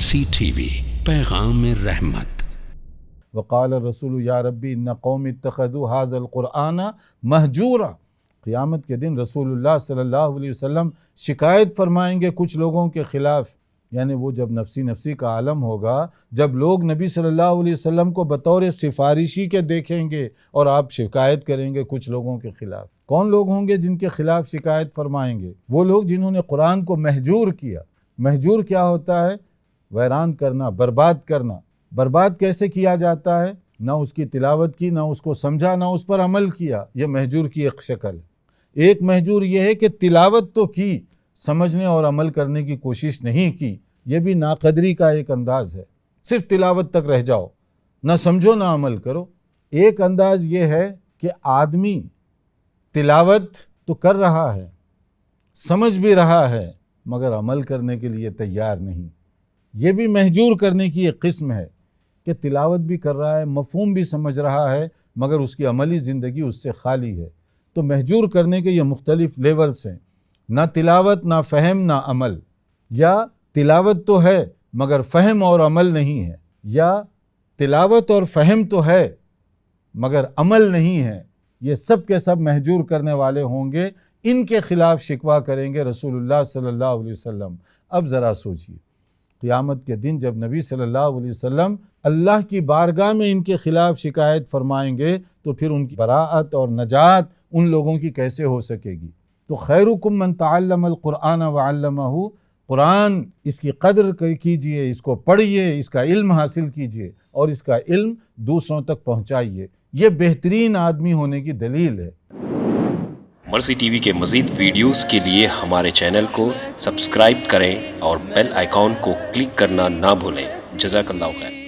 مرسی T V, پیغام رحمت۔ وقال الرسول یا ربی ان قوم اتخذوا هذا القرآن مہجورا۔ قیامت کے دن رسول اللہ صلی اللہ علیہ وسلم شکایت فرمائیں گے کچھ لوگوں کے خلاف، یعنی وہ جب نفسی نفسی کا عالم ہوگا، جب لوگ نبی صلی اللہ علیہ وسلم کو بطور سفارشی کے دیکھیں گے اور آپ شکایت کریں گے کچھ لوگوں کے خلاف۔ کون لوگ ہوں گے جن کے خلاف شکایت فرمائیں گے؟ وہ لوگ جنہوں نے قرآن کو مہجور کیا۔ مہجور کیا ہوتا ہے؟ ویران کرنا، برباد کرنا۔ برباد کیسے کیا جاتا ہے؟ نہ اس کی تلاوت کی، نہ اس کو سمجھا، نہ اس پر عمل کیا۔ یہ مہجور کی ایک شکل ہے۔ ایک مہجور یہ ہے کہ تلاوت تو کی، سمجھنے اور عمل کرنے کی کوشش نہیں کی۔ یہ بھی ناقدری کا ایک انداز ہے۔ صرف تلاوت تک رہ جاؤ، نہ سمجھو نہ عمل کرو۔ ایک انداز یہ ہے کہ آدمی تلاوت تو کر رہا ہے، سمجھ بھی رہا ہے، مگر عمل کرنے کے لیے تیار نہیں۔ یہ بھی مہجور کرنے کی ایک قسم ہے کہ تلاوت بھی کر رہا ہے، مفہوم بھی سمجھ رہا ہے، مگر اس کی عملی زندگی اس سے خالی ہے۔ تو مہجور کرنے کے یہ مختلف لیولز ہیں، نہ تلاوت، نہ فہم، نہ عمل، یا تلاوت تو ہے مگر فہم اور عمل نہیں ہے، یا تلاوت اور فہم تو ہے مگر عمل نہیں ہے۔ یہ سب کے سب مہجور کرنے والے ہوں گے، ان کے خلاف شکوہ کریں گے رسول اللہ صلی اللہ علیہ وسلم۔ اب ذرا سوچئے، قیامت کے دن جب نبی صلی اللہ علیہ وسلم اللہ کی بارگاہ میں ان کے خلاف شکایت فرمائیں گے تو پھر ان کی براءت اور نجات ان لوگوں کی کیسے ہو سکے گی؟ تو خیرکم من تعلم القرآن وعلمہ، قرآن اس کی قدر کیجئے، اس کو پڑھیے، اس کا علم حاصل کیجئے اور اس کا علم دوسروں تک پہنچائیے۔ یہ بہترین آدمی ہونے کی دلیل ہے۔ مرسی ٹی وی کے مزید ویڈیوز کے لیے ہمارے چینل کو سبسکرائب کریں اور بیل آئیکن کو کلک کرنا نہ بھولیں۔ جزاک اللہ خیر۔